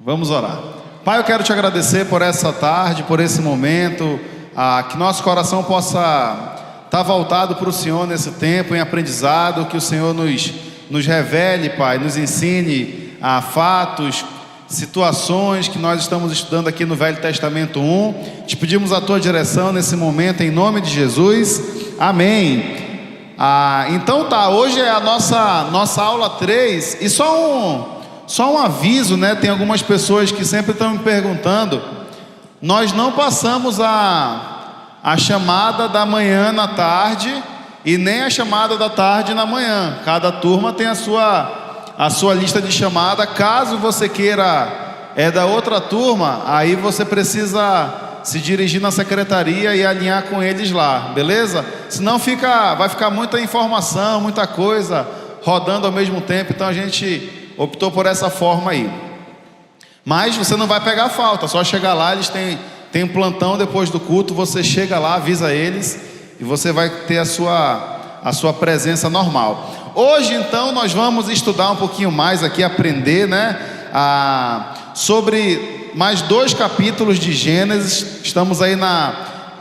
Vamos orar. Pai, eu quero te agradecer por essa tarde, por esse momento, que nosso coração possa estar voltado para o Senhor nesse tempo, em aprendizado, que o Senhor nos revele, Pai, nos ensine fatos, situações que nós estamos estudando aqui no Velho Testamento 1. Te pedimos a tua direção nesse momento, em nome de Jesus. Amém. Então hoje é a nossa aula 3, e só um aviso, né? Tem algumas pessoas que sempre estão me perguntando. Nós não passamos a chamada da manhã na tarde e nem a chamada da tarde na manhã. Cada turma tem a sua lista de chamada. Caso você queira da outra turma, aí você precisa se dirigir na secretaria e alinhar com eles lá, beleza? Senão vai ficar muita informação, muita coisa rodando ao mesmo tempo. Então a gente optou por essa forma aí. Mas você não vai pegar falta, só chegar lá. Eles têm um plantão depois do culto. Você chega lá, avisa eles, e você vai ter a sua presença normal. Hoje então nós vamos estudar um pouquinho mais aqui, aprender, né, sobre mais 2 capítulos de Gênesis. Estamos aí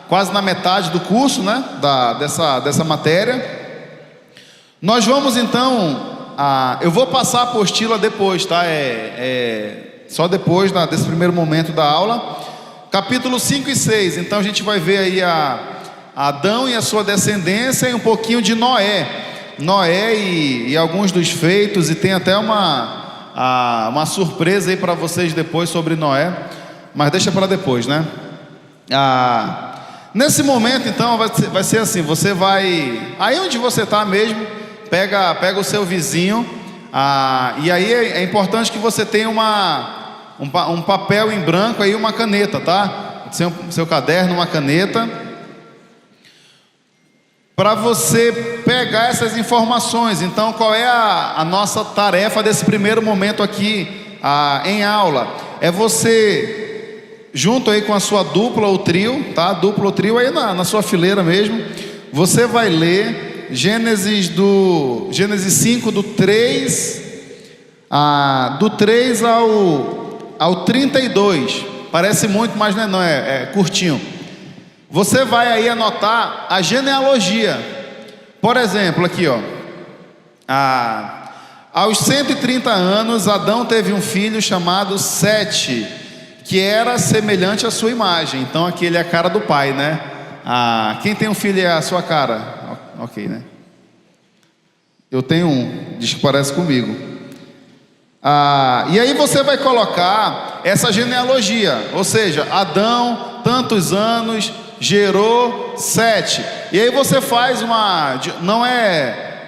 quase na metade do curso, né, dessa matéria. Nós vamos então, eu vou passar a apostila depois, tá? Só depois desse primeiro momento da aula. Capítulo 5 e 6. Então a gente vai ver aí Adão e a sua descendência, e um pouquinho de Noé e alguns dos feitos, e tem até uma surpresa aí para vocês depois sobre Noé, mas deixa para depois, né? Nesse momento então vai ser assim: você vai aí onde você está mesmo, pega o seu vizinho, e aí é importante que você tenha um papel em branco aí, uma caneta, tá? Seu caderno, uma caneta, para você pegar essas informações. Então, qual é a nossa tarefa desse primeiro momento aqui em aula? É você, junto aí com a sua dupla ou trio, tá? Dupla ou trio aí na sua fileira mesmo, você vai ler Gênesis 5, do 3 ao 32. Parece muito, mas não é curtinho. Você vai aí anotar a genealogia. Por exemplo, aqui aos 130 anos, Adão teve um filho chamado Sete, que era semelhante à sua imagem. Então aqui ele é a cara do pai, né? Quem tem um filho é a sua cara. Ok, né? Eu tenho um, diz que parece comigo. E aí você vai colocar essa genealogia, ou seja, Adão, tantos anos, gerou Sete. E aí você faz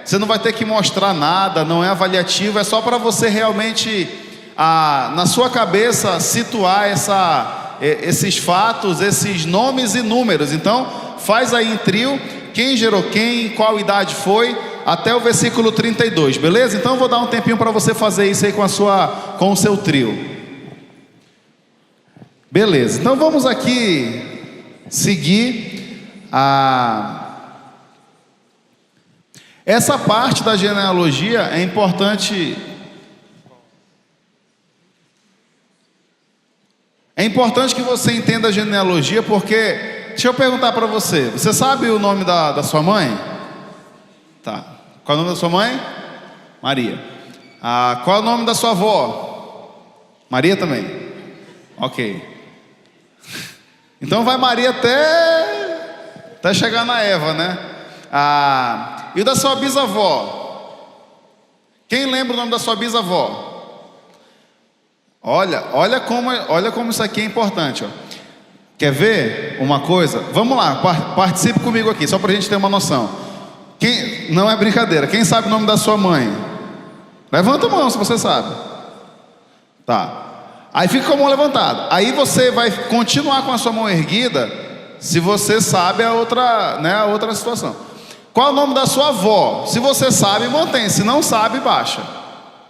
você não vai ter que mostrar nada, não é avaliativo, é só para você realmente, na sua cabeça, situar esses fatos, esses nomes e números. Então, faz aí em trio, quem gerou quem, qual idade foi, até o versículo 32, beleza? Então eu vou dar um tempinho para você fazer isso aí com o seu trio. Beleza, então vamos aqui seguir essa parte da genealogia. É importante que você entenda a genealogia, porque deixa eu perguntar para você. Você sabe o nome da sua mãe? Tá. Qual é o nome da sua mãe? Maria. Qual é o nome da sua avó? Maria também. Ok. Então vai Maria até chegar na Eva, né? E o da sua bisavó? Quem lembra o nome da sua bisavó? Olha como isso aqui é importante, ó. Quer ver uma coisa? Vamos lá, participe comigo aqui, só para a gente ter uma noção. Não é brincadeira. Quem sabe o nome da sua mãe? Levanta a mão se você sabe. Tá. Aí fica com a mão levantada. Aí você vai continuar com a sua mão erguida se você sabe a outra situação. Qual é o nome da sua avó? Se você sabe, mantém. Se não sabe, baixa.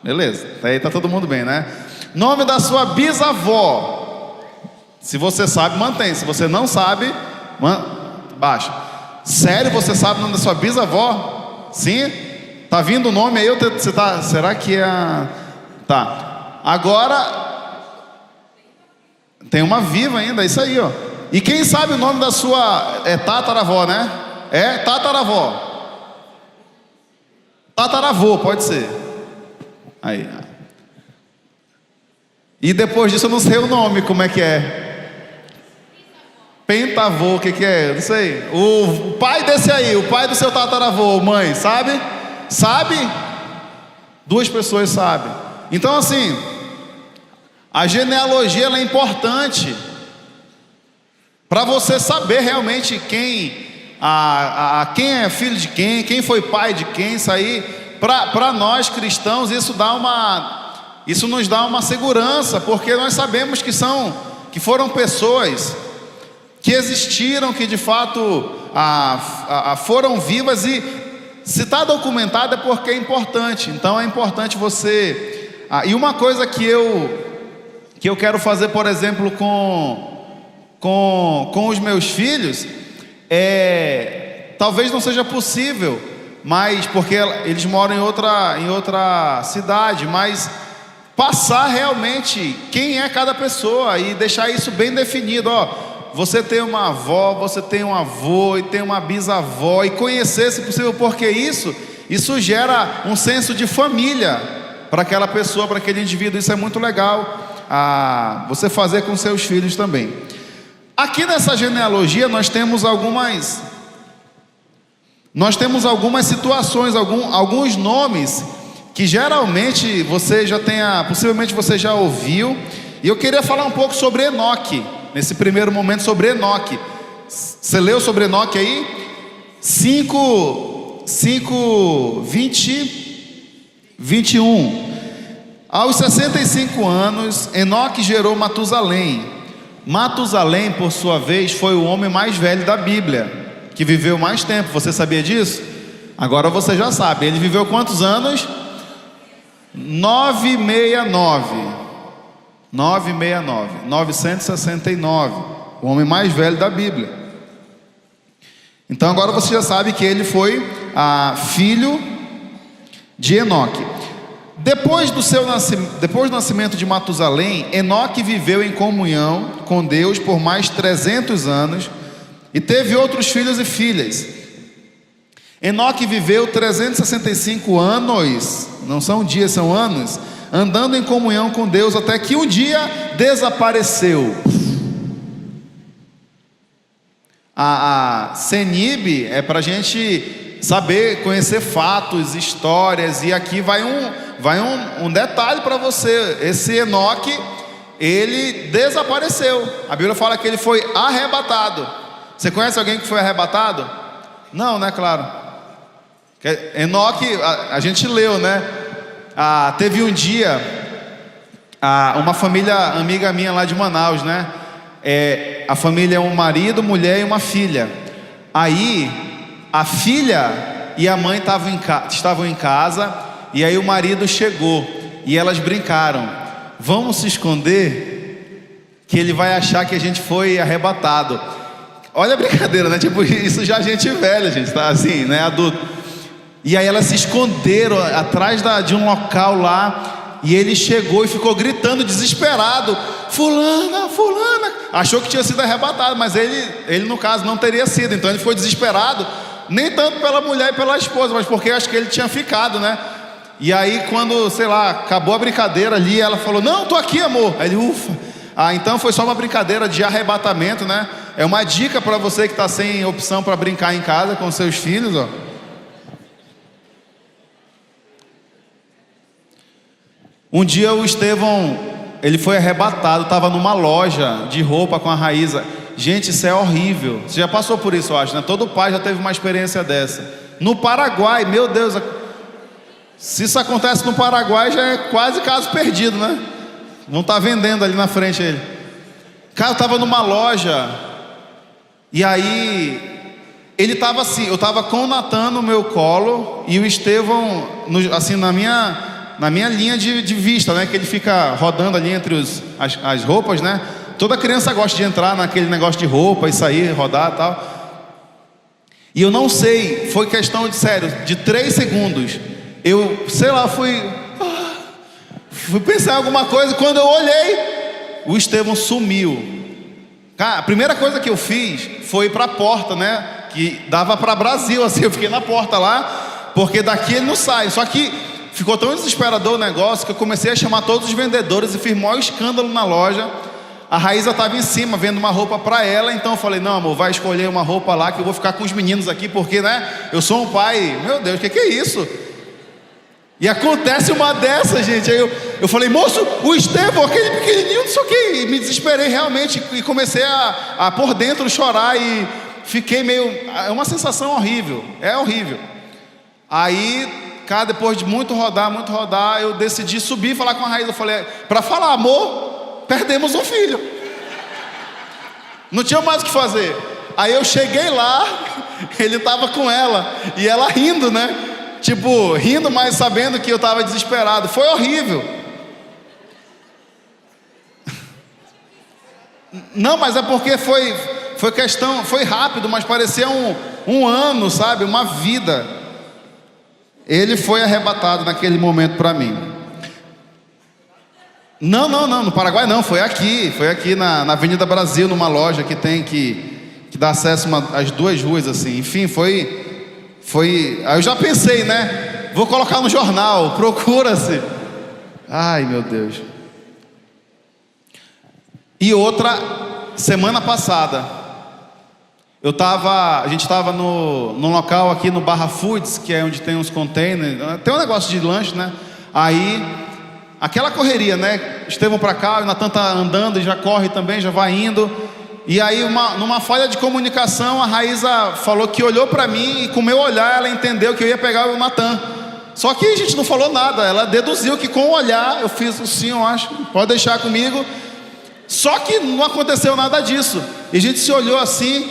Beleza? Aí tá todo mundo bem, né? Nome da sua bisavó. Se você sabe, mantém. Se você não sabe, baixa. Sério, você sabe o nome da sua bisavó? Sim? Tá vindo o nome aí? Será que é Tá. Agora, Tem uma viva ainda, é isso aí, ó. E quem sabe o nome da sua tataravó, né? É tataravó. Tataravô, pode ser. Aí. E depois disso eu não sei o nome, como é que é? Pentavô, o que é? Não sei. O pai desse aí, o pai do seu tataravô, mãe, sabe? Sabe? 2 pessoas sabem. Então assim, a genealogia ela é importante para você saber realmente quem é filho de quem foi pai de quem. Isso aí, para nós cristãos, isso nos dá uma segurança, porque nós sabemos que foram pessoas que existiram, que de fato foram vivas, e se está documentado é porque é importante. Então é importante você. E uma coisa que eu quero fazer, por exemplo, com os meus filhos, talvez não seja possível, mas porque eles moram em outra cidade, mas passar realmente quem é cada pessoa e deixar isso bem definido. Você tem uma avó, você tem um avô e tem uma bisavó, e conhecer, se possível, porque isso gera um senso de família para aquela pessoa, para aquele indivíduo. Isso é muito legal, você fazer com seus filhos também. Aqui nessa genealogia nós temos algumas situações, alguns nomes que geralmente possivelmente você já ouviu. E eu queria falar um pouco sobre Enoque, nesse primeiro momento, sobre Enoque. Você leu sobre Enoque aí? 21. Aos 65 anos, Enoque gerou Matusalém. Matusalém, por sua vez, foi o homem mais velho da Bíblia, que viveu mais tempo. Você sabia disso? Agora você já sabe. Ele viveu quantos anos? 969. O homem mais velho da Bíblia. Então agora você já sabe que ele foi filho de Enoque. Depois do nascimento de Matusalém, Enoque viveu em comunhão com Deus por mais 300 anos e teve outros filhos e filhas. Enoque viveu 365 anos, não são dias, são anos, andando em comunhão com Deus, até que um dia desapareceu. A CENIB é para a gente saber, conhecer fatos, histórias, e aqui vai um detalhe para você. Esse Enoque, ele desapareceu. A Bíblia fala que ele foi arrebatado. Você conhece alguém que foi arrebatado? Não, né? Claro. Enoque, a gente leu, né? Teve um dia, uma família amiga minha lá de Manaus, né? A família é um marido, mulher e uma filha. Aí a filha e a mãe estavam em casa, e aí o marido chegou e elas brincaram: vamos se esconder, que ele vai achar que a gente foi arrebatado. Olha a brincadeira, né? Tipo, isso já é gente velha, gente, tá assim, né? Adulto. E aí elas se esconderam atrás de um local lá, e ele chegou e ficou gritando desesperado: fulana, fulana. Achou que tinha sido arrebatado, mas ele no caso não teria sido. Então ele ficou desesperado, nem tanto pela mulher e pela esposa, mas porque acho que ele tinha ficado, né? E aí quando, sei lá, acabou a brincadeira ali, ela falou: não, tô aqui, amor. Aí ele, ufa. Então foi só uma brincadeira de arrebatamento, né? É uma dica para você que está sem opção para brincar em casa com seus filhos, ó. Um dia o Estevão, ele foi arrebatado, estava numa loja de roupa com a Raíza. Gente, isso é horrível. Você já passou por isso, eu acho, né? Todo pai já teve uma experiência dessa. No Paraguai, meu Deus, se isso acontece no Paraguai, já é quase caso perdido, né? Não está vendendo ali na frente ele. Cara, eu estava numa loja, e aí ele estava assim, eu estava com o Natan no meu colo, e o Estevão, assim, na minha linha de vista, né? Que ele fica rodando ali entre as roupas, né? Toda criança gosta de entrar naquele negócio de roupa e sair, rodar e tal. E eu não sei, foi questão de 3 segundos. Eu, sei lá, fui pensar em alguma coisa. Quando eu olhei, o Estevão sumiu. Cara, a primeira coisa que eu fiz foi ir para a porta, né? Que dava para Brasil, assim, eu fiquei na porta lá, porque daqui ele não sai. Só que ficou tão desesperador o negócio que eu comecei a chamar todos os vendedores e fiz o maior escândalo na loja. A Raíza estava em cima, vendo uma roupa para ela, então eu falei, não amor, vai escolher uma roupa lá que eu vou ficar com os meninos aqui, porque, né, eu sou um pai, meu Deus, o que é isso? E acontece uma dessas, gente. Aí eu falei, moço, o Estevão, aquele pequenininho, não sei o que. E me desesperei realmente e comecei a por dentro chorar e fiquei meio... É uma sensação horrível, é horrível. Aí, cara, depois de muito rodar, eu decidi subir e falar com a Raíza. Eu falei, para falar, amor, perdemos um filho. Não tinha mais o que fazer. Aí eu cheguei lá, ele estava com ela, e ela rindo, né? Tipo, rindo, mas sabendo que eu estava desesperado. Foi horrível. Não, mas é porque foi questão, foi rápido, mas parecia um ano, sabe? Uma vida. Ele foi arrebatado naquele momento para mim. Não, no Paraguai não, foi aqui na Avenida Brasil, numa loja que tem que dá acesso às duas ruas assim. Enfim, foi. Aí eu já pensei, né? Vou colocar no jornal, procura-se. Ai, meu Deus. E outra, semana passada, a gente estava no local aqui no Barra Foods, que é onde tem uns containers, tem um negócio de lanche, né? Aí, aquela correria, né? Estevão para cá, o Natan tá andando e já corre também, já vai indo. E aí, numa falha de comunicação, a Raíza falou que olhou para mim e com o meu olhar ela entendeu que eu ia pegar o Natan. Só que a gente não falou nada, ela deduziu que com o olhar eu fiz o sim, eu acho, pode deixar comigo. Só que não aconteceu nada disso. E a gente se olhou assim,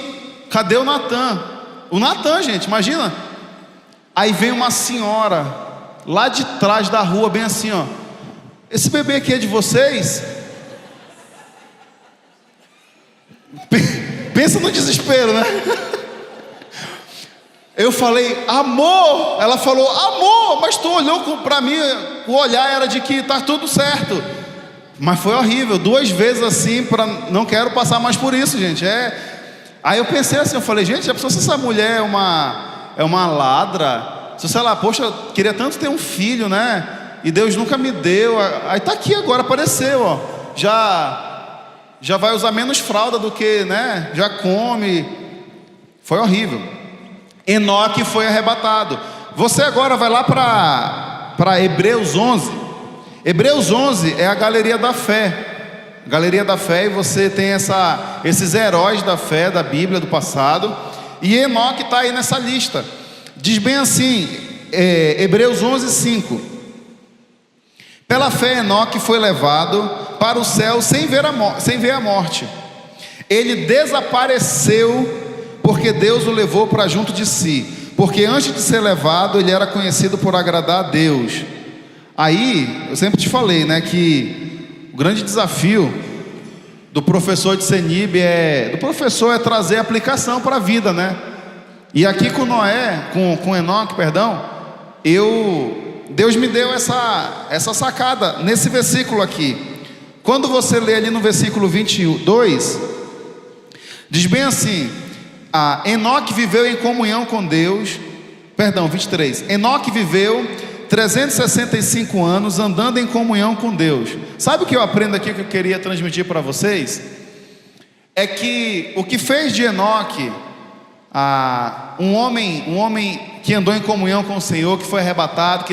cadê o Natan? O Natan, gente, imagina. Aí vem uma senhora lá de trás da rua, bem assim, ó. Esse bebê aqui é de vocês? Pensa no desespero, né? Eu falei, amor. Ela falou, amor, mas tu olhou para mim, o olhar era de que tá tudo certo. Mas foi horrível, 2 vezes assim, não quero passar mais por isso, gente. Aí eu pensei assim, eu falei, gente, já pensou se essa mulher é uma ladra? Se sei lá, poxa, queria tanto ter um filho, né? E Deus nunca me deu. Aí tá aqui agora, apareceu, ó. Já vai usar menos fralda do que, né? Já come. Foi horrível. Enoque foi arrebatado. Você agora vai lá para Hebreus 11. Hebreus 11 é a galeria da fé. Galeria da fé, e você tem esses heróis da fé da Bíblia do passado. E Enoque está aí nessa lista. Diz bem assim, Hebreus 11, 5. Pela fé Enoque foi levado para o céu sem ver a morte. Ele desapareceu porque Deus o levou para junto de si. Porque antes de ser levado, ele era conhecido por agradar a Deus. Aí, eu sempre te falei, né, que o grande desafio do professor de CENIB é trazer aplicação para a vida, né? E aqui com com Enoque, perdão, Deus me deu essa sacada nesse versículo aqui. Quando você lê ali no versículo 22, diz bem assim: Enoque viveu em comunhão com Deus. Perdão, 23. Enoque viveu 365 anos andando em comunhão com Deus. Sabe o que eu aprendo aqui que eu queria transmitir para vocês? É que o que fez de Enoque um homem que andou em comunhão com o Senhor, que foi arrebatado,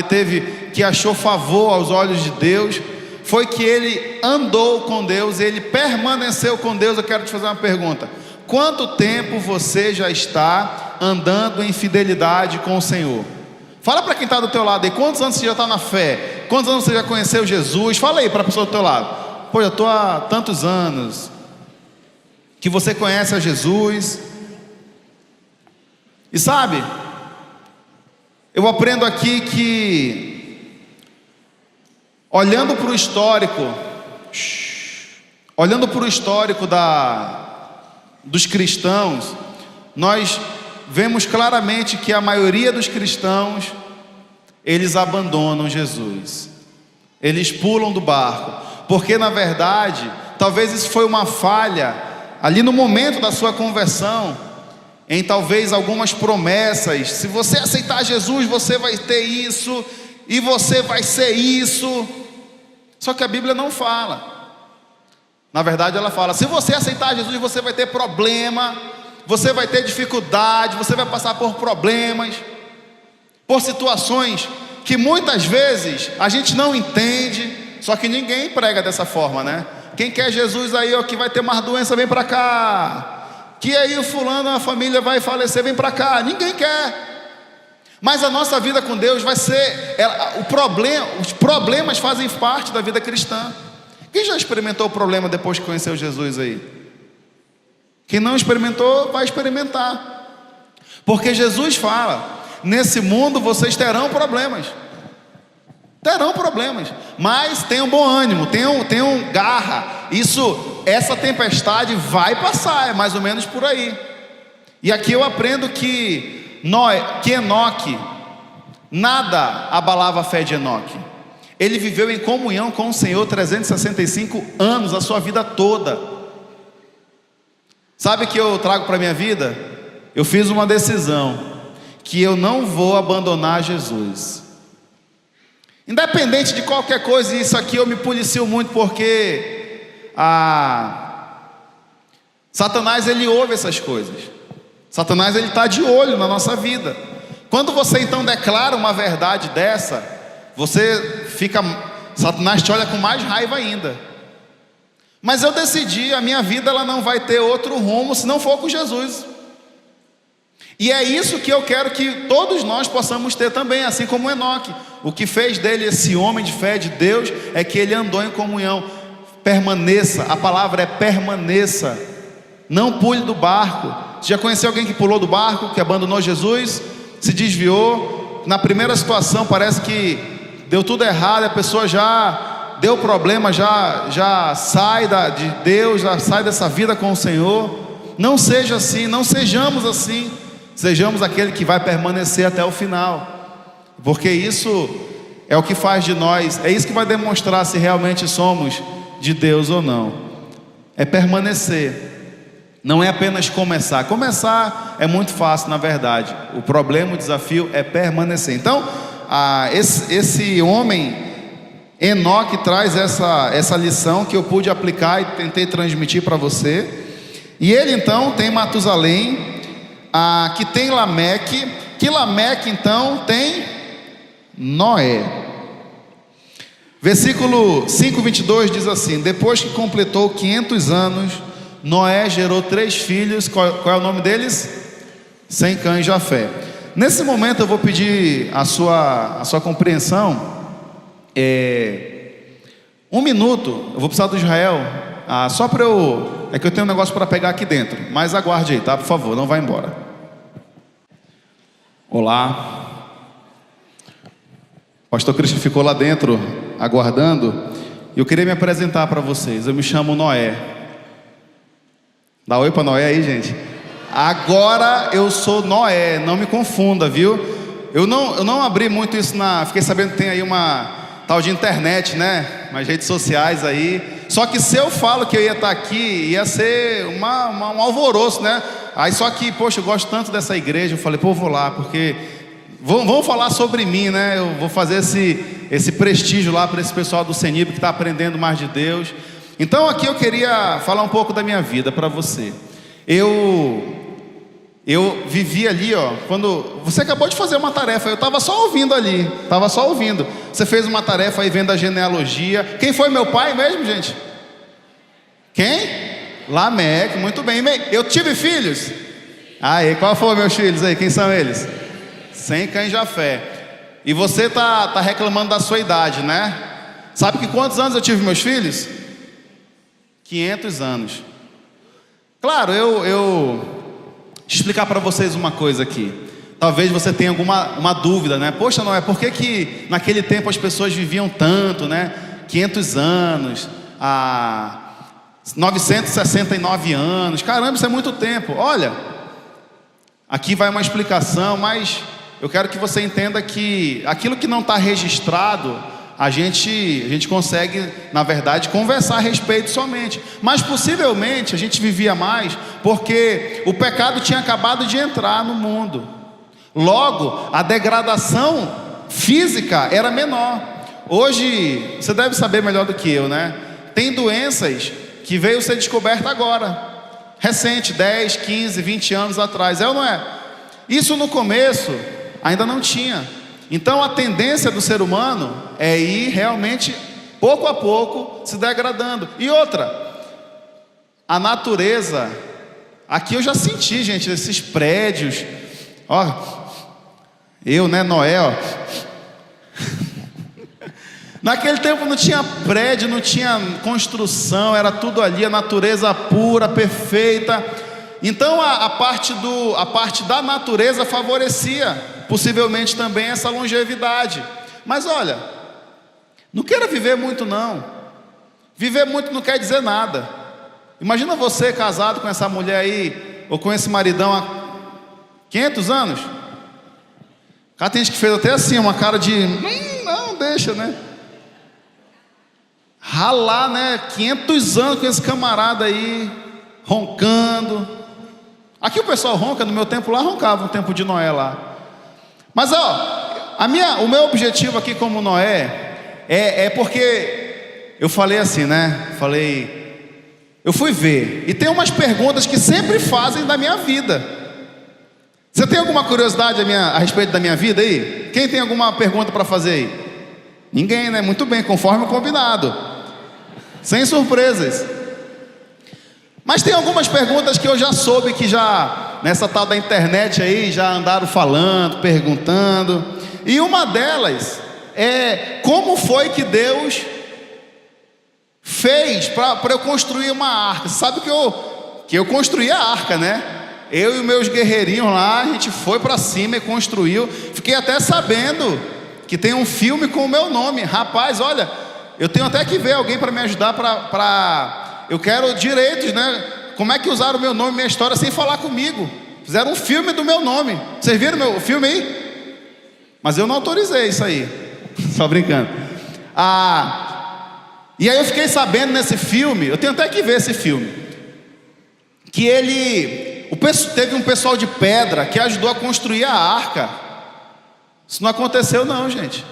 que achou favor aos olhos de Deus, foi que ele andou com Deus, ele permaneceu com Deus. Eu quero te fazer uma pergunta: quanto tempo você já está andando em fidelidade com o Senhor? Fala para quem está do teu lado aí, quantos anos você já está na fé? Quantos anos você já conheceu Jesus? Fala aí para a pessoa do teu lado. Pô, eu estou há tantos anos que você conhece a Jesus. E sabe, eu aprendo aqui que, olhando para o histórico dos cristãos, nós vemos claramente que a maioria dos cristãos, eles abandonam Jesus, eles pulam do barco, porque na verdade talvez isso foi uma falha ali no momento da sua conversão, em talvez algumas promessas. Se você aceitar Jesus, você vai ter isso, e você vai ser isso. Só que a Bíblia não fala. Na verdade ela fala: se você aceitar Jesus, você vai ter problema, você vai ter dificuldade, você vai passar por problemas, por situações que muitas vezes a gente não entende. Só que ninguém prega dessa forma, né? Quem quer Jesus aí, ó, que vai ter mais doença, vem pra cá. Que aí o fulano, a família vai falecer, vem pra cá. Ninguém quer. Mas a nossa vida com Deus vai ser, os problemas fazem parte da vida cristã. Quem já experimentou o problema depois que conheceu Jesus aí? Quem não experimentou, vai experimentar. Porque Jesus fala: nesse mundo vocês terão problemas. Terão problemas, mas tenham bom ânimo, tenham garra. Essa tempestade vai passar, é mais ou menos por aí. E aqui eu aprendo que Enoque, nada abalava a fé de Enoque. Ele viveu em comunhão com o Senhor 365 anos, a sua vida toda. Sabe o que eu trago para a minha vida? Eu fiz uma decisão, que eu não vou abandonar Jesus. Independente de qualquer coisa. E isso aqui eu me policio muito, porque Satanás, ele ouve essas coisas. Satanás, ele está de olho na nossa vida. Quando você então declara uma verdade dessa, Satanás te olha com mais raiva ainda. Mas eu decidi, a minha vida ela não vai ter outro rumo se não for com Jesus. E é isso que eu quero que todos nós possamos ter também, assim como Enoque. O que fez dele esse homem de fé de Deus é que ele andou em comunhão. Permaneça, a palavra é permaneça. Não pule do barco. Você já conheceu alguém que pulou do barco, que abandonou Jesus, se desviou? Na primeira situação parece que deu tudo errado, a pessoa já deu problema, já sai de Deus, já sai dessa vida com o Senhor. Não seja assim, não sejamos assim. Sejamos aquele que vai permanecer até o final, porque isso é o que faz de nós, é isso que vai demonstrar se realmente somos de Deus ou não. É permanecer, não é apenas começar. Começar é muito fácil, na verdade. O problema, o desafio é permanecer. Então, esse homem Enoque traz essa lição que eu pude aplicar e tentei transmitir para você. E ele então tem Matusalém, que tem Lameque, que Lameque então tem Noé. Versículo 5:22 diz assim: depois que completou 500 anos, Noé gerou 3 filhos. Qual é o nome deles? Sem, Cã e Jafé. Nesse momento eu vou pedir a sua compreensão. 1 minuto, eu vou precisar do Israel, só para é que eu tenho um negócio para pegar aqui dentro, mas aguarde aí, tá? Por favor, não vai embora. Olá. O pastor Cristian ficou lá dentro aguardando, e eu queria me apresentar para vocês. Eu me chamo Noé. Dá oi para Noé aí, gente. Agora eu sou Noé, não me confunda, viu? Eu não abri muito isso fiquei sabendo que tem aí uma tal de internet, né? Umas redes sociais aí. Só que se eu falo que eu ia estar aqui, ia ser um alvoroço, né? Aí só que, poxa, eu gosto tanto dessa igreja. Eu falei, pô, vou lá, porque vão falar sobre mim, né? Eu vou fazer esse prestígio lá para esse pessoal do CENIB que está aprendendo mais de Deus. Então aqui eu queria falar um pouco da minha vida para você. Eu vivi ali, ó. Quando você acabou de fazer uma tarefa, eu estava só ouvindo ali. Estava só ouvindo. Você fez uma tarefa aí vendo a genealogia. Quem foi meu pai mesmo, gente? Quem? Lameque, muito bem. Eu tive filhos? Aí, qual foram meus filhos aí? Quem são eles? Sem, Cã e Jafé. E você tá reclamando da sua idade, né? Sabe que quantos anos eu tive meus filhos? 500 anos. Claro, deixa eu explicar para vocês uma coisa aqui. Talvez você tenha uma dúvida, né? Poxa, não é? Por que naquele tempo as pessoas viviam tanto, né? 500 anos, 969 anos. Caramba, isso é muito tempo. Olha, aqui vai uma explicação, mas eu quero que você entenda que aquilo que não está registrado, a gente consegue, na verdade, conversar a respeito somente. Mas possivelmente a gente vivia mais porque o pecado tinha acabado de entrar no mundo. Logo, a degradação física era menor. Hoje, você deve saber melhor do que eu, né? Tem doenças que veio ser descoberta agora, recente, 10, 15, 20 anos atrás, é ou não é? Isso no começo ainda não tinha. Então a tendência do ser humano é ir realmente, pouco a pouco, se degradando. E outra, a natureza, aqui eu já senti, gente, esses prédios, ó, eu, né, Noé, ó. Naquele tempo não tinha prédio, não tinha construção, era tudo ali, a natureza pura, perfeita. Então a parte da natureza favorecia, possivelmente também, essa longevidade. Mas olha, não queira viver muito não. Viver muito não quer dizer nada. Imagina você casado com essa mulher aí, ou com esse maridão há 500 anos. Cara, tem gente que fez até assim, uma cara de não, deixa, né? Ralar, né? 500 anos com esse camarada aí, roncando. Aqui o pessoal ronca, no meu tempo lá roncava, no tempo de Noé lá. Mas ó, o meu objetivo aqui como Noé é porque eu falei assim, né? Eu fui ver, e tem umas perguntas que sempre fazem da minha vida. Você tem alguma curiosidade a respeito da minha vida aí? Quem tem alguma pergunta para fazer aí? Ninguém, né? Muito bem, conforme o combinado. Sem surpresas. Mas tem algumas perguntas que eu já soube que já, nessa tal da internet aí, já andaram falando, perguntando. E uma delas é: como foi que Deus fez para eu construir uma arca? Você sabe que eu construí a arca, né? Eu e os meus guerreirinhos lá, a gente foi para cima e construiu. Fiquei até sabendo que tem um filme com o meu nome. Rapaz, olha, eu tenho até que ver alguém para me ajudar eu quero direitos, né? Como é que usaram o meu nome, minha história, sem falar comigo? Fizeram um filme do meu nome. Vocês viram meu filme aí? Mas eu não autorizei isso aí. Só brincando. E aí eu fiquei sabendo nesse filme, eu tenho até que ver esse filme, que teve um pessoal de pedra que ajudou a construir a arca. Isso não aconteceu não, gente.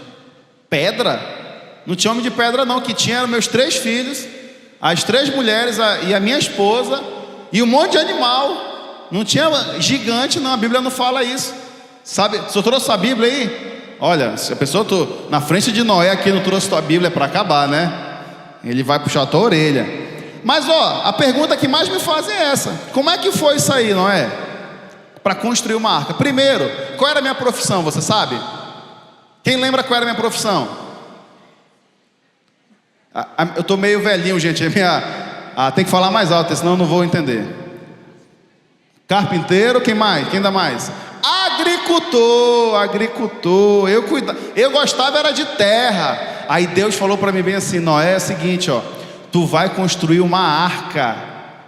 Pedra? Não tinha homem de pedra não. Que tinha eram meus 3 filhos, as 3 mulheres e a minha esposa, e um monte de animal. Não tinha gigante não, a Bíblia não fala isso. Sabe, o senhor trouxe a Bíblia aí? Olha, se a pessoa na frente de Noé aqui não trouxe tua Bíblia, é para acabar, né? Ele vai puxar a tua orelha. Mas ó, a pergunta que mais me fazem é essa: como é que foi isso aí, Noé? Para construir uma arca. Primeiro, qual era a minha profissão, você sabe? Quem lembra qual era a minha profissão? Eu tô meio velhinho, gente. Tem que falar mais alto, senão eu não vou entender. Carpinteiro, quem mais? Quem dá mais? Agricultor. Eu gostava era de terra. Aí Deus falou para mim bem assim: Noé, é o seguinte, ó, tu vai construir uma arca,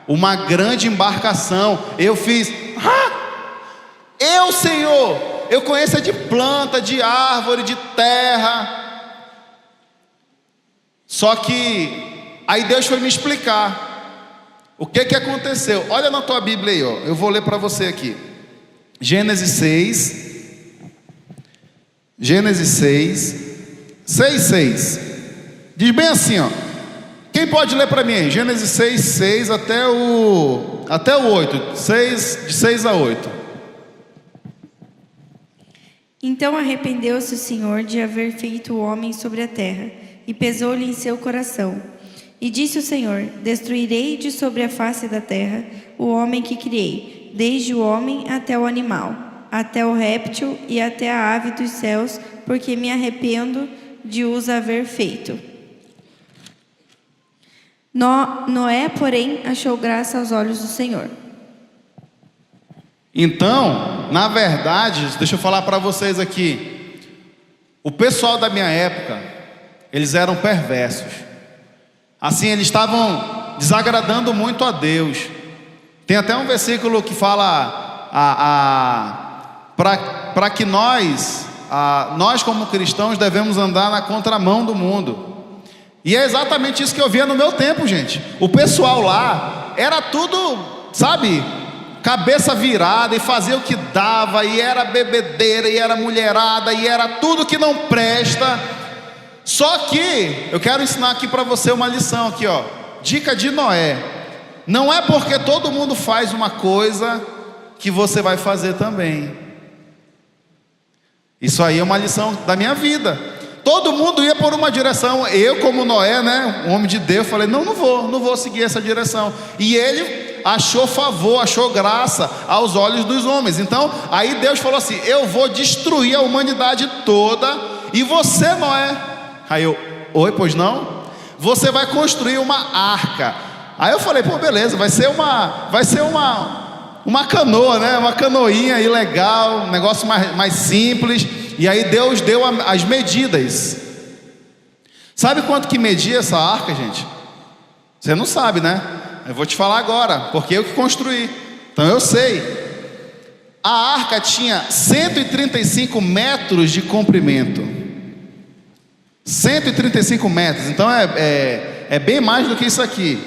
uma grande embarcação. Eu fiz, Senhor, eu conheço de planta, de árvore, de terra. Só que aí Deus foi me explicar o que aconteceu. Olha na tua Bíblia aí, ó. Eu vou ler para você aqui. Gênesis 6. Diz bem assim, ó. Quem pode ler para mim aí? Gênesis 6 até o 8. De 6 a 8. Então arrependeu-se o Senhor de haver feito o homem sobre a terra, e pesou-lhe em seu coração. E disse o Senhor: destruirei de sobre a face da terra o homem que criei, desde o homem até o animal, até o réptil e até a ave dos céus, porque me arrependo de os haver feito. Noé, porém, achou graça aos olhos do Senhor. Então, na verdade, deixa eu falar para vocês aqui, o pessoal da minha época, eles eram perversos. Assim, eles estavam desagradando muito a Deus. Tem até um versículo que fala para que nós nós como cristãos devemos andar na contramão do mundo. E é exatamente isso que eu via no meu tempo, gente. O pessoal lá era tudo, sabe, cabeça virada, e fazia o que dava, e era bebedeira, e era mulherada, e era tudo que não presta. Só que eu quero ensinar aqui para você uma lição aqui, ó. Dica de Noé: não é porque todo mundo faz uma coisa que você vai fazer também. Isso aí é uma lição da minha vida. Todo mundo ia por uma direção. Eu, como Noé, né, um homem de Deus, falei: não vou seguir essa direção. E ele achou favor, achou graça aos olhos dos homens. Então, aí Deus falou assim: eu vou destruir a humanidade toda, e você, Noé. Aí eu: oi, pois não? Você vai construir uma arca. Aí eu falei: pô, beleza, vai ser uma canoa, né? Uma canoinha aí legal, um negócio mais simples. E aí Deus deu as medidas. Sabe quanto que media essa arca, gente? Você não sabe, né? Eu vou te falar agora, porque eu que construí, então eu sei. A arca tinha 135 metros de comprimento. 135 metros, então é bem mais do que isso aqui.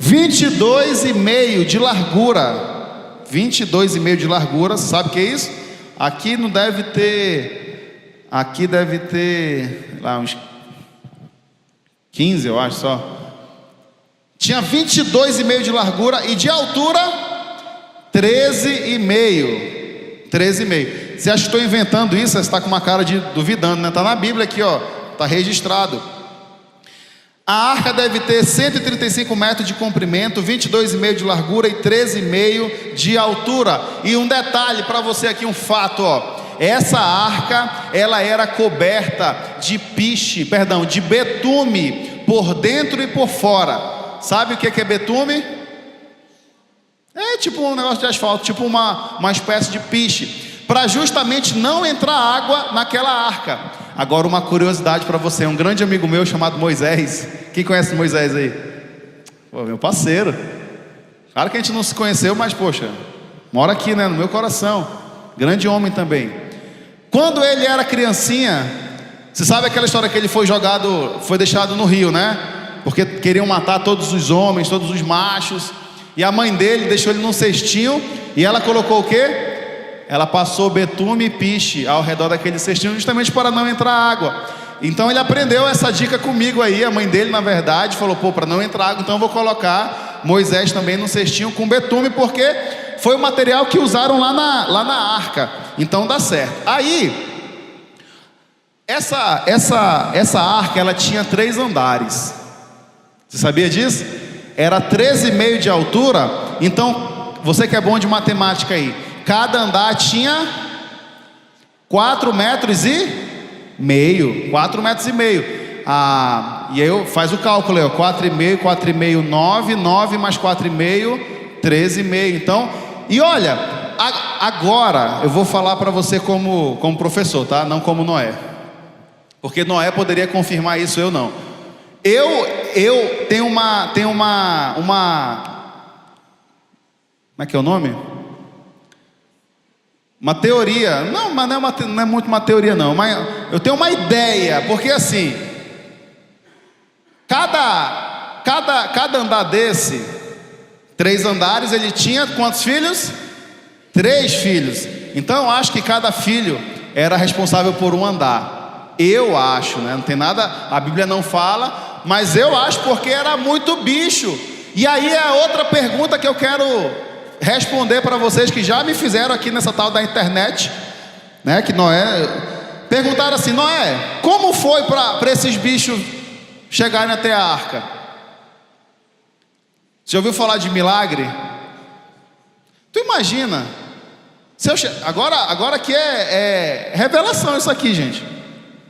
22,5 de largura. 22,5 de largura, sabe o que é isso? Aqui não deve ter, aqui deve ter lá uns 15, eu acho só. Tinha 22,5 de largura e de altura 13,5. 13,5. Você acha que estou inventando isso? Você está com uma cara de duvidando, né? Está na Bíblia aqui, ó. Está registrado. A arca deve ter 135 metros de comprimento, 22,5 de largura e 13,5 de altura. E um detalhe para você aqui, um fato, ó. Essa arca, ela era coberta de de betume, por dentro e por fora. Sabe o que é betume? É tipo um negócio de asfalto, tipo uma espécie de piche, para justamente não entrar água naquela arca. Agora, uma curiosidade para você: um grande amigo meu chamado Moisés. Quem conhece Moisés aí? Pô, meu parceiro. Claro que a gente não se conheceu, mas poxa, mora aqui, né, no meu coração. Grande homem também. Quando ele era criancinha, você sabe aquela história que ele foi deixado no rio, né? Porque queriam matar todos os homens, todos os machos. E a mãe dele deixou ele num cestinho, e ela colocou o quê? Ela passou betume e piche ao redor daquele cestinho, justamente para não entrar água. Então ele aprendeu essa dica comigo aí. A mãe dele, na verdade, falou: pô, para não entrar água, então eu vou colocar Moisés também num cestinho com betume, porque foi o material que usaram lá na arca. Então dá certo. Aí, essa arca, ela tinha 3 andares. Você sabia disso? Era 13,5 de altura. Então, você que é bom de matemática aí, cada andar tinha 4 metros e meio. 4 metros e meio. E aí faz o cálculo aí, 4,5, 9 mais 4,5, 13,5. Então, e olha, agora eu vou falar para você como professor, tá? Não como Noé. Porque Noé poderia confirmar isso, eu não. Eu tenho uma como é que é o nome? Uma teoria. Não, mas não é muito uma teoria não, mas eu tenho uma ideia, porque assim, cada andar desse, 3 andares, ele tinha quantos filhos? 3 filhos. Então eu acho que cada filho era responsável por um andar. Eu acho, né? Não tem nada, a Bíblia não fala, mas eu acho, porque era muito bicho. E aí é outra pergunta que eu quero responder para vocês, que já me fizeram aqui nessa tal da internet, né? Que Noé perguntaram assim: Noé, como foi para esses bichos chegarem até a arca? Você já ouviu falar de milagre? Tu imagina? Agora que é revelação isso aqui, gente.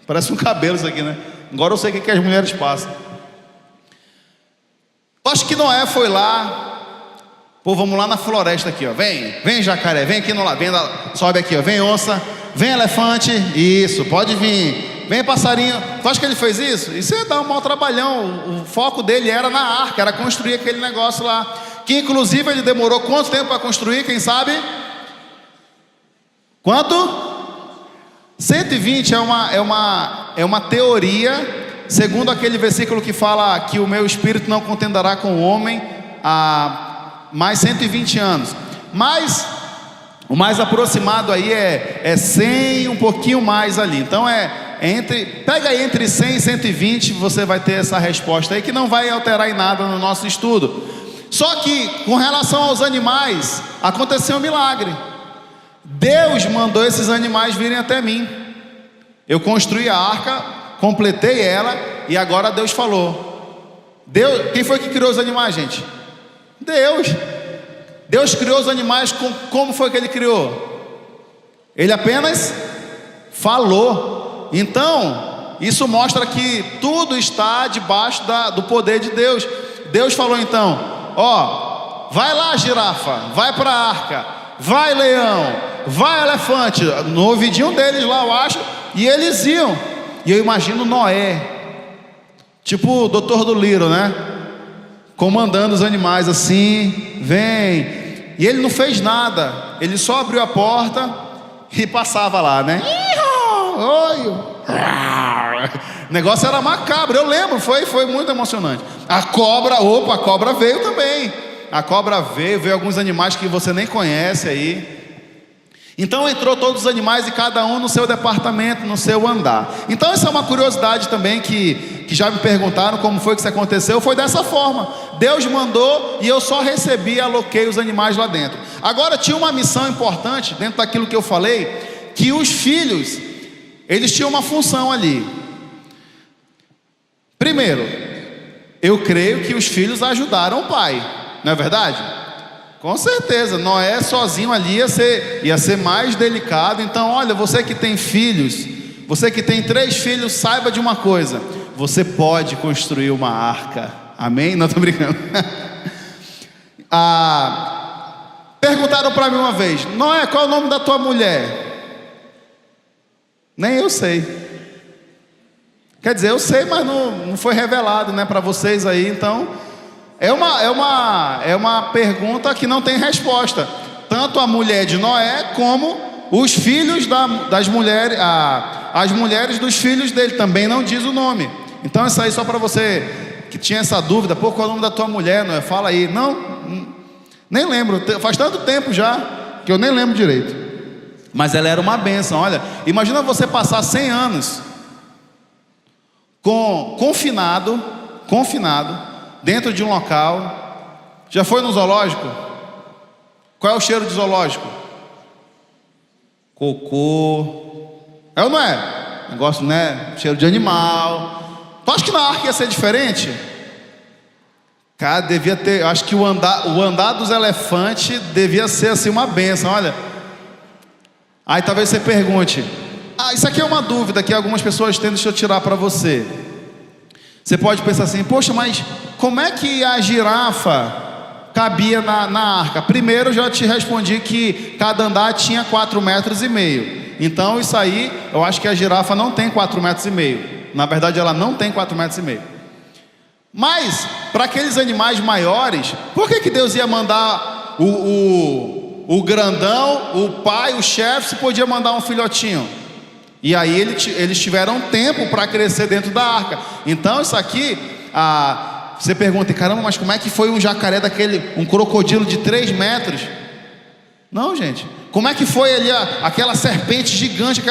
Parece um cabelo isso aqui, né? Agora eu sei o que as mulheres passam. Eu acho que Noé foi lá. Pô, vamos lá na floresta aqui, ó. Vem jacaré, vem aqui no lado, sobe aqui, ó. Vem onça, vem elefante. Isso, pode vir. Vem passarinho. Tu acha que ele fez isso? Isso ia dar um mau trabalhão. O foco dele era na arca, era construir aquele negócio lá. Que inclusive ele demorou quanto tempo para construir, quem sabe? Quanto? 120 é uma teoria, segundo aquele versículo que fala que o meu espírito não contenderá com o homem há mais 120 anos. Mas o mais aproximado aí é 100, um pouquinho mais ali. Então pega aí entre 100 e 120, você vai ter essa resposta aí, que não vai alterar em nada no nosso estudo. Só que com relação aos animais, aconteceu um milagre. Deus mandou esses animais virem até mim. Eu construí a arca, completei ela, e agora Deus falou. Quem foi que criou os animais, gente? Deus. Deus criou os animais. Como foi que Ele criou? Ele apenas falou. Então isso mostra que tudo está debaixo do poder de Deus. Deus falou então: ó, vai lá girafa, vai para a arca, vai leão, vai elefante, no ouvidinho deles lá eu acho, e eles iam. E eu imagino Noé, tipo o Dr. Dolittle, né? Comandando os animais assim, vem. E ele não fez nada, ele só abriu a porta e passava lá, né? Oi. O negócio era macabro, eu lembro, foi muito emocionante. A cobra veio também. A cobra veio alguns animais que você nem conhece aí. Então entrou todos os animais e cada um no seu departamento, no seu andar. Então essa é uma curiosidade também que já me perguntaram como foi que isso aconteceu. Foi dessa forma, Deus mandou e eu só recebi e aloquei os animais lá dentro. Agora tinha uma missão importante dentro daquilo que eu falei, que os filhos, eles tinham uma função ali. Primeiro, eu creio que os filhos ajudaram o pai, não é verdade? Com certeza, Noé sozinho ali ia ser mais delicado. Então olha, você que tem filhos, você que tem 3 filhos, saiba de uma coisa: você pode construir uma arca. Amém? Não estou brincando. Perguntaram para mim uma vez: Noé, qual é o nome da tua mulher? Nem eu sei. Quer dizer, eu sei, mas não foi revelado, né, para vocês aí. Então é uma pergunta que não tem resposta. Tanto a mulher de Noé como os filhos das mulheres, as mulheres dos filhos dele também não diz o nome. Então isso aí só para você que tinha essa dúvida: pô, qual é o nome da tua mulher, Noé? Fala aí. Não, nem lembro, faz tanto tempo já que eu nem lembro direito. Mas ela era uma bênção. Olha, imagina você passar 100 anos confinado dentro de um local. Já foi no zoológico? Qual é o cheiro de zoológico? Cocô. É ou não é? Negócio, né? Cheiro de animal. Tu acha que na arca ia ser diferente? Cara, devia ter. Acho que o andar dos elefantes devia ser assim uma bênção. Olha. Aí talvez você pergunte: isso aqui é uma dúvida que algumas pessoas têm, deixa eu tirar para você. Você pode pensar assim: poxa, mas como é que a girafa cabia na arca? Primeiro, eu já te respondi que cada andar tinha 4,5 metros. Então isso aí, eu acho que a girafa não tem 4,5 metros. Na verdade ela não tem 4,5 metros. Mas para aqueles animais maiores, por que Deus ia mandar o grandão, o pai, o chefe, se podia mandar um filhotinho? E aí eles tiveram tempo para crescer dentro da arca. Então isso aqui, você pergunta: caramba, mas como é que foi um jacaré um crocodilo de 3 metros? Não, gente. Como é que foi ali aquela serpente gigante,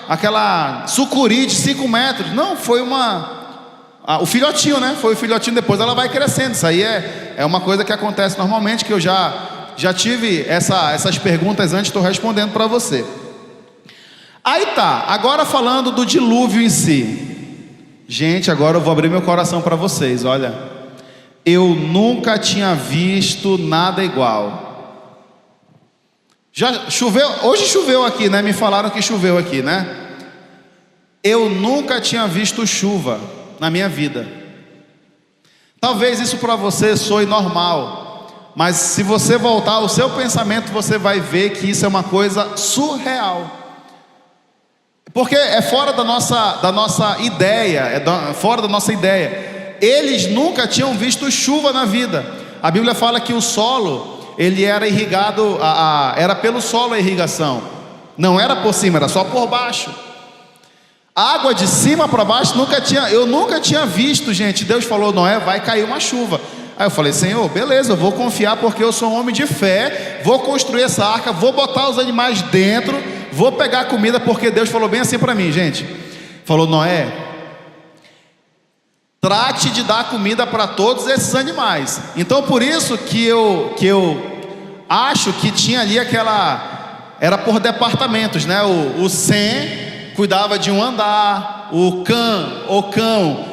aquela sucuri de 5 metros? Não, foi o filhotinho, né? Foi o filhotinho, depois ela vai crescendo. Isso aí é uma coisa que acontece normalmente, que eu já tive essas perguntas antes, estou respondendo para você. Aí tá, agora falando do dilúvio em si. Gente, agora eu vou abrir meu coração para vocês. Olha, eu nunca tinha visto nada igual. Já choveu? Hoje choveu aqui, né? Me falaram que choveu aqui, né? Eu nunca tinha visto chuva na minha vida. Talvez isso para você soe normal, mas se você voltar ao seu pensamento, você vai ver que isso é uma coisa surreal. Porque é fora da nossa ideia, fora da nossa ideia. Eles nunca tinham visto chuva na vida. A Bíblia fala que o solo, ele era irrigado, era pelo solo a irrigação. Não era por cima, era só por baixo. Água de cima para baixo eu nunca tinha visto, gente. Deus falou: Noé, vai cair uma chuva. Aí eu falei: Senhor, beleza, eu vou confiar porque eu sou um homem de fé. Vou construir essa arca, vou botar os animais dentro, vou pegar comida, porque Deus falou bem assim para mim, gente. Falou: Noé, trate de dar comida para todos esses animais. Então por isso que eu acho que tinha ali era por departamentos, né? O Sem cuidava de um andar, o cão,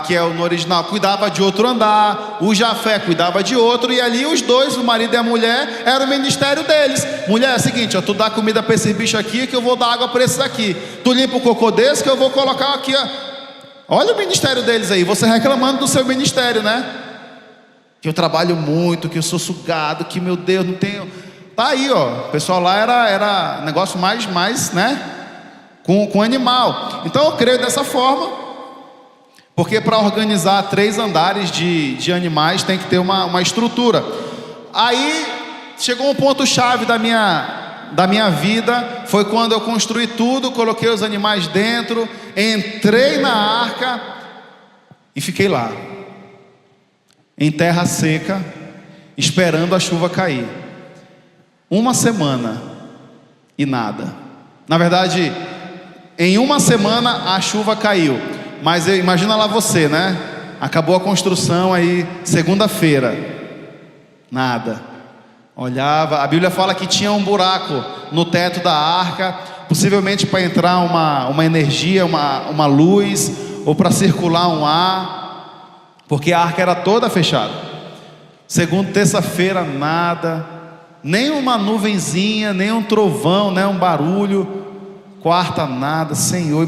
que é no original, cuidava de outro andar, o Jafé cuidava de outro, e ali os dois, o marido e a mulher, era o ministério deles. Mulher, é o seguinte, ó, tu dá comida para esses bichos aqui, que eu vou dar água para esses aqui. Tu limpa o cocô desse, que eu vou colocar aqui, ó. Olha o ministério deles aí, você reclamando do seu ministério, né? Que eu trabalho muito, que eu sou sugado, que meu Deus, não tenho... Tá aí, ó, o pessoal lá era negócio mais, né? Com animal. Então eu creio dessa forma, porque para organizar 3 andares de animais tem que ter uma estrutura. Aí chegou um ponto chave da minha vida, foi quando eu construí tudo, coloquei os animais dentro, entrei na arca e fiquei lá, em terra seca, esperando a chuva cair. 1 semana e nada. Na verdade, em 1 semana a chuva caiu, mas imagina lá você, né? Acabou a construção aí, segunda-feira, nada. Olhava, a Bíblia fala que tinha um buraco no teto da arca, possivelmente para entrar uma energia, uma luz, ou para circular um ar, porque a arca era toda fechada. Segunda, terça-feira, nada, nem uma nuvenzinha, nem um trovão, nem um barulho. Quarta, nada. Senhor,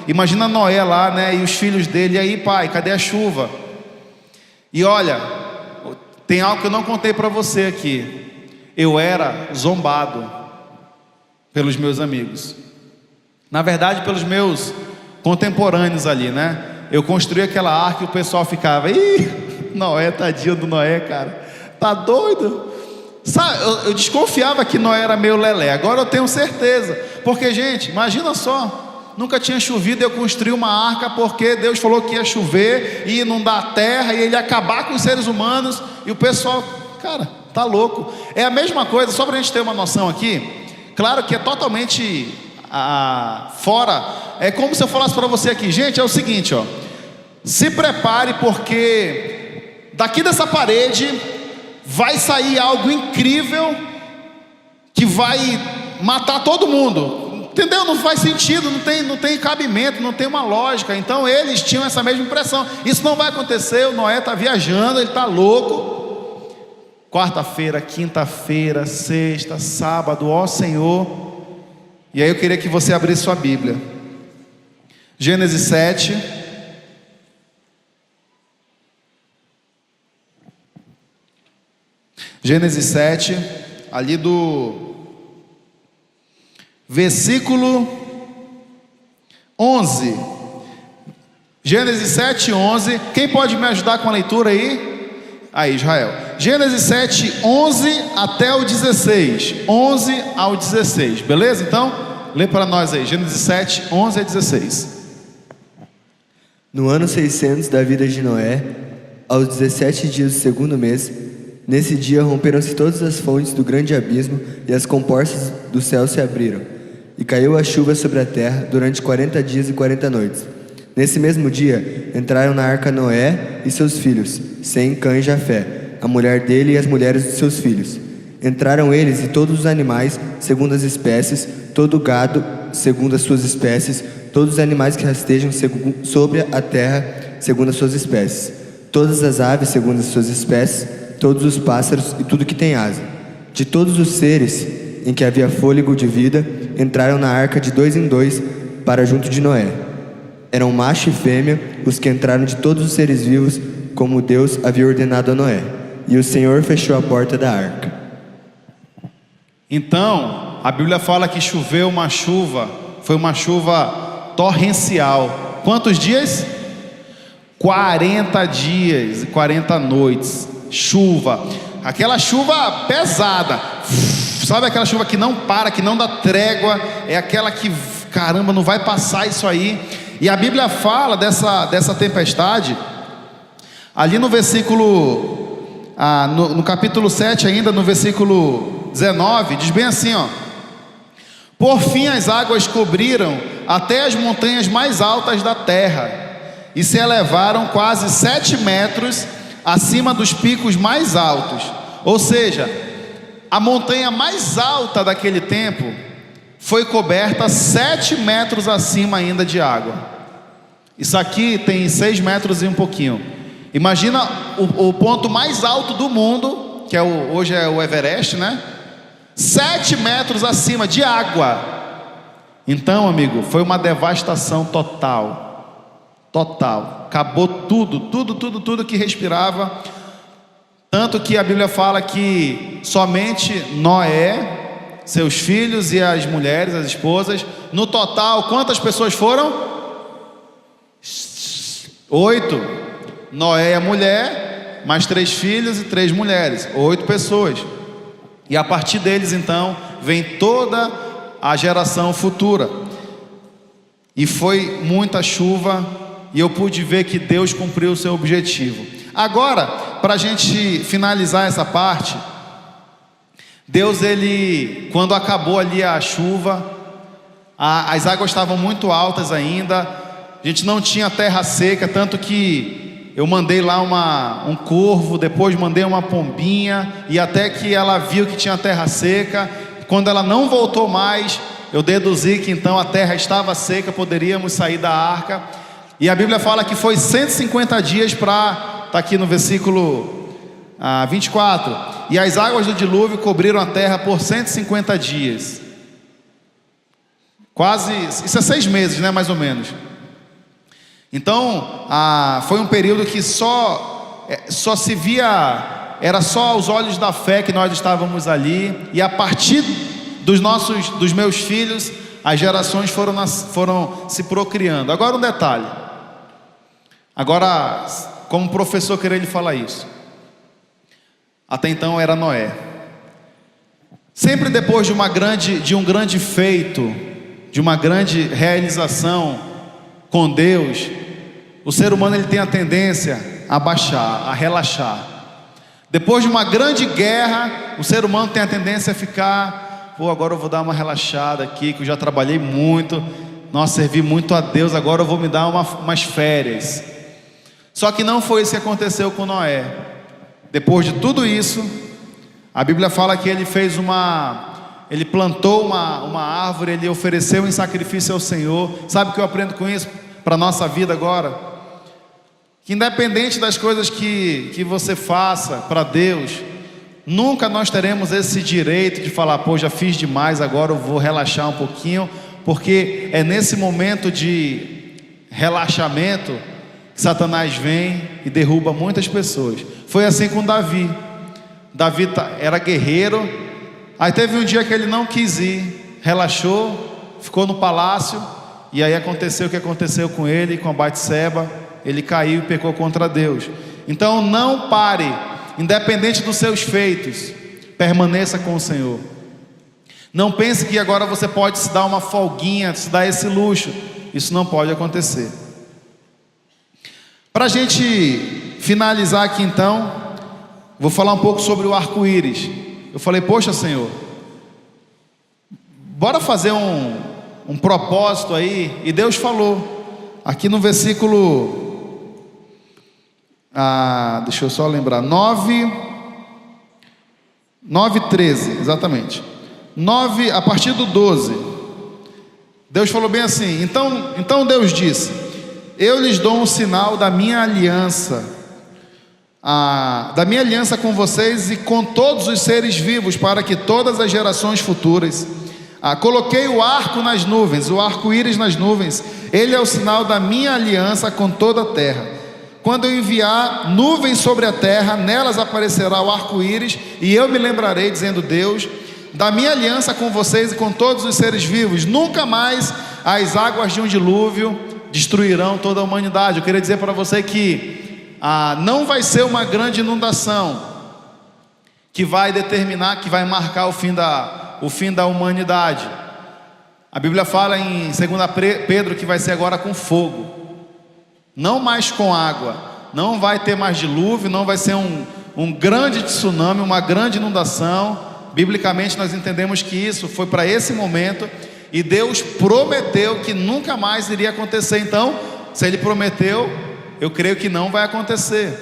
imagina Noé lá, né, e os filhos dele. E aí, pai, cadê a chuva? E olha, tem algo que eu não contei para você aqui. Eu era zombado pelos meus amigos, na verdade pelos meus contemporâneos ali, né? Eu construí aquela arca e o pessoal ficava: ih, Noé, tadinho do Noé, cara, tá doido? Sabe, eu desconfiava que Noé era meio lelé. Agora eu tenho certeza, porque, gente, imagina só, nunca tinha chovido, eu construí uma arca porque Deus falou que ia chover e inundar a terra, e ele ia acabar com os seres humanos, e o pessoal, cara, tá louco. É a mesma coisa, só pra gente ter uma noção aqui. Claro que é totalmente fora. É como se eu falasse para você aqui: gente, é o seguinte, ó, se prepare, porque daqui dessa parede vai sair algo incrível que vai matar todo mundo. Entendeu? Não faz sentido, não tem cabimento, não tem uma lógica. Então eles tinham essa mesma impressão: isso não vai acontecer, o Noé está viajando, ele está louco. Quarta-feira, quinta-feira, sexta, sábado, ó Senhor. E aí eu queria que você abrisse sua Bíblia, Gênesis 7. Gênesis 7, ali do versículo 11. Gênesis 7, 11. Quem pode me ajudar com a leitura aí? Aí, Israel. Gênesis 7, 11 até o 16. 11 ao 16, beleza? Então, lê para nós aí. Gênesis 7, 11 a 16. No ano 600 da vida de Noé, aos 17 dias do segundo mês, nesse dia romperam-se todas as fontes do grande abismo, e as comportas do céu se abriram, e caiu a chuva sobre a terra durante 40 dias e 40 noites. Nesse mesmo dia entraram na arca Noé e seus filhos, Sem, Cã e Jafé, a mulher dele e as mulheres de seus filhos. Entraram eles e todos os animais segundo as espécies, todo o gado segundo as suas espécies, todos os animais que rastejam sobre a terra segundo as suas espécies, todas as aves segundo as suas espécies, todos os pássaros e tudo que tem asa. De todos os seres em que havia fôlego de vida, entraram na arca de 2 em 2 para junto de Noé. Eram macho e fêmea os que entraram de todos os seres vivos, como Deus havia ordenado a Noé. E o Senhor fechou a porta da arca. Então, a Bíblia fala que choveu uma chuva, foi uma chuva torrencial. Quantos dias? 40 dias e 40 noites. Chuva, aquela chuva pesada, Sabe aquela chuva que não para, que não dá trégua? É aquela que, caramba, não vai passar isso aí. E a Bíblia fala dessa tempestade ali no versículo, no capítulo 7 ainda, no versículo 19, diz bem assim, ó: por fim as águas cobriram até as montanhas mais altas da terra, e se elevaram quase 7 metros acima dos picos mais altos. Ou seja, a montanha mais alta daquele tempo foi coberta 7 metros acima ainda de água. Isso aqui tem 6 metros e um pouquinho. Imagina o ponto mais alto do mundo, que hoje é o Everest, né? 7 metros acima de água. Então, amigo, foi uma devastação total. Acabou tudo que respirava. Tanto que a Bíblia fala que somente Noé, seus filhos e as mulheres, as esposas, no total, quantas pessoas foram? 8. Noé e a mulher, mais 3 filhos e 3 mulheres, 8 pessoas. E a partir deles, então, vem toda a geração futura. E foi muita chuva, e eu pude ver que Deus cumpriu o seu objetivo. Agora, para a gente finalizar essa parte, Deus, quando acabou ali a chuva, as águas estavam muito altas ainda, a gente não tinha terra seca, tanto que eu mandei lá um corvo, depois mandei uma pombinha, e até que ela viu que tinha terra seca. Quando ela não voltou mais, eu deduzi que então a terra estava seca, poderíamos sair da arca. E a Bíblia fala que foi 150 dias está aqui no versículo 24. E as águas do dilúvio cobriram a terra por 150 dias. Quase, isso é 6 meses, né, mais ou menos. Então, foi um período que só se via, era só aos olhos da fé que nós estávamos ali. E a partir dos meus filhos, as gerações foram se procriando. Agora um detalhe. Agora, como professor, queria lhe falar isso. Até então era Noé. Sempre depois de um grande feito, de uma grande realização com Deus, o ser humano ele tem a tendência a baixar, a relaxar. Depois de uma grande guerra, o ser humano tem a tendência a ficar, agora eu vou dar uma relaxada aqui, que eu já trabalhei muito, nossa, servi muito a Deus, agora eu vou me dar umas férias. Só que não foi isso que aconteceu com Noé. Depois de tudo isso, a Bíblia fala que ele ele plantou uma árvore, ele ofereceu em sacrifício ao Senhor. Sabe o que eu aprendo com isso para a nossa vida agora? Que independente das coisas que você faça para Deus, nunca nós teremos esse direito de falar, já fiz demais, agora eu vou relaxar um pouquinho, porque é nesse momento de relaxamento que Satanás vem e derruba muitas pessoas. Foi assim com Davi. Davi era guerreiro. Aí teve um dia que ele não quis ir, relaxou, ficou no palácio, e aí aconteceu o que aconteceu com ele, com a Batseba. Ele caiu e pecou contra Deus. Então não pare, independente dos seus feitos, permaneça com o Senhor. Não pense que agora você pode se dar uma folguinha, se dar esse luxo. Isso não pode acontecer. Para a gente finalizar aqui então, vou falar um pouco sobre o arco-íris. Eu falei, poxa Senhor, bora fazer um propósito aí. E Deus falou, aqui no versículo, deixa eu só lembrar, 9:13, exatamente. 9, a partir do 12, Deus falou bem assim, então Deus disse, eu lhes dou um sinal da minha aliança, com vocês e com todos os seres vivos, para que todas as gerações futuras, coloquei o arco nas nuvens, o arco-íris nas nuvens, ele é o sinal da minha aliança com toda a terra. Quando eu enviar nuvens sobre a terra, nelas aparecerá o arco-íris, e eu me lembrarei, dizendo Deus, da minha aliança com vocês e com todos os seres vivos. Nunca mais as águas de um dilúvio destruirão toda a humanidade. Eu queria dizer para você que não vai ser uma grande inundação que vai determinar, que vai marcar o fim da o fim da humanidade. A Bíblia fala em 2 Pedro que vai ser agora com fogo, não mais com água. Não vai ter mais dilúvio, não vai ser um grande tsunami, uma grande inundação. Biblicamente nós entendemos que isso foi para esse momento, e Deus prometeu que nunca mais iria acontecer. Então, se Ele prometeu, eu creio que não vai acontecer.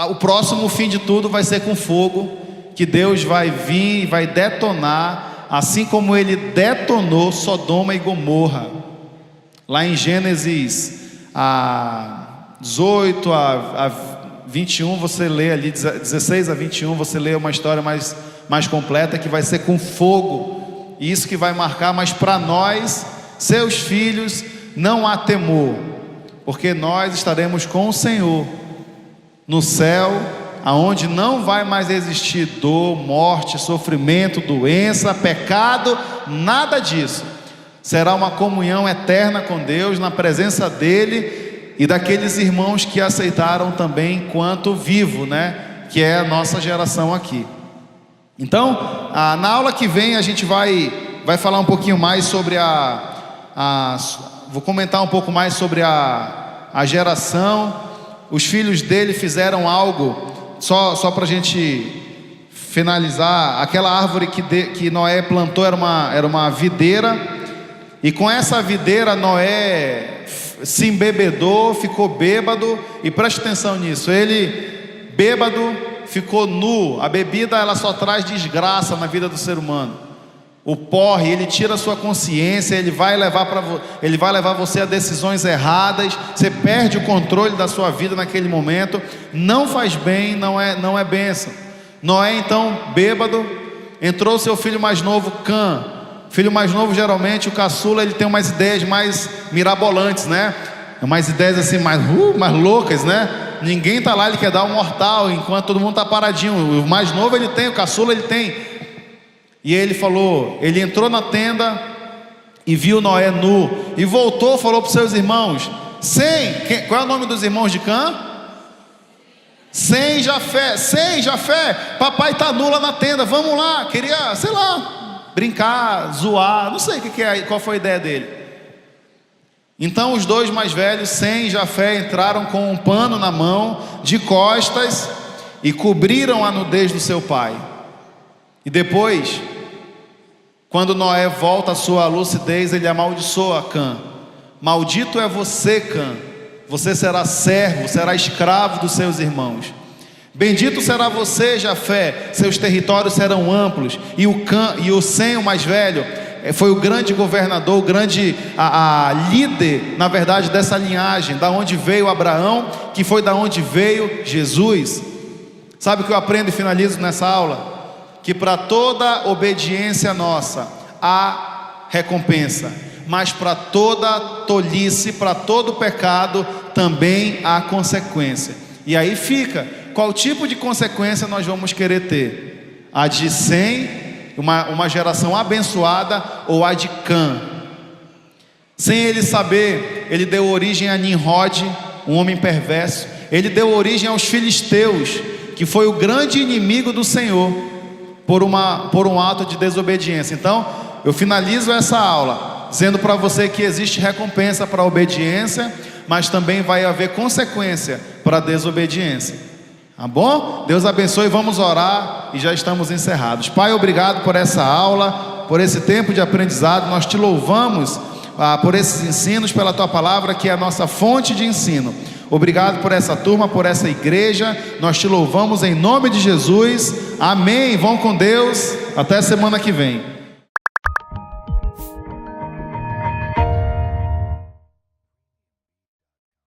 O próximo fim de tudo vai ser com fogo, que Deus vai vir e vai detonar, assim como Ele detonou Sodoma e Gomorra. Lá em Gênesis 18 a 21, você lê ali, 16 a 21, você lê uma história mais completa, que vai ser com fogo. Isso que vai marcar, mas para nós, seus filhos, não há temor, porque nós estaremos com o Senhor no céu, aonde não vai mais existir dor, morte, sofrimento, doença, pecado, nada disso. Será uma comunhão eterna com Deus, na presença dEle e daqueles irmãos que aceitaram também enquanto vivo, né? Que é a nossa geração aqui. Então, na aula que vem a gente vai falar um pouquinho mais sobre vou comentar um pouco mais sobre a geração. Os filhos dele fizeram algo, só para a gente finalizar. Aquela árvore que Noé plantou era uma videira, e com essa videira Noé se embebedou, ficou bêbado, e preste atenção nisso, ele bêbado ficou nu. A bebida, ela só traz desgraça na vida do ser humano. O porre, ele tira a sua consciência, ele vai levar você a decisões erradas. Você perde o controle da sua vida naquele momento. Não faz bem, não é bênção. Noé, então, bêbado, entrou seu filho mais novo, Cã. Filho mais novo, geralmente, o caçula, ele tem umas ideias mais mirabolantes, né? Umas ideias assim, mais loucas, né? Ninguém tá lá, ele quer dar um mortal, enquanto todo mundo tá paradinho. O mais novo ele tem, o caçula ele tem. E ele falou, ele entrou na tenda e viu Noé nu, e voltou, falou para os seus irmãos, qual é o nome dos irmãos de Cã? Sem Jafé, papai está nu lá na tenda, vamos lá, queria, sei lá, brincar, zoar, não sei qual foi a ideia dele. Então os dois mais velhos, Sem e Jafé, entraram com um pano na mão, de costas, e cobriram a nudez do seu pai. E depois, quando Noé volta à sua lucidez, ele amaldiçoa Cã. Maldito é você, Cã, você será servo, será escravo dos seus irmãos. Bendito será você, Jafé, seus territórios serão amplos. E o Sem, o mais velho, foi o grande governador, o grande líder, na verdade, dessa linhagem, da onde veio Abraão, que foi da onde veio Jesus. Sabe o que eu aprendo e finalizo nessa aula? Que para toda obediência nossa há recompensa, mas para toda tolice, para todo pecado também há consequência. E aí fica, qual tipo de consequência nós vamos querer ter? A de Sem, uma geração abençoada, ou a de Cã? Sem ele saber, ele deu origem a Nimrod, um homem perverso. Ele deu origem aos filisteus, que foi o grande inimigo do Senhor, por um ato de desobediência. Então, eu finalizo essa aula dizendo para você que existe recompensa para a obediência, mas também vai haver consequência para a desobediência. Tá bom? Deus abençoe, vamos orar e já estamos encerrados. Pai, obrigado por essa aula, por esse tempo de aprendizado. Nós te louvamos por esses ensinos, pela tua palavra, que é a nossa fonte de ensino. Obrigado por essa turma, por essa igreja. Nós te louvamos em nome de Jesus. Amém. Vão com Deus. Até semana que vem.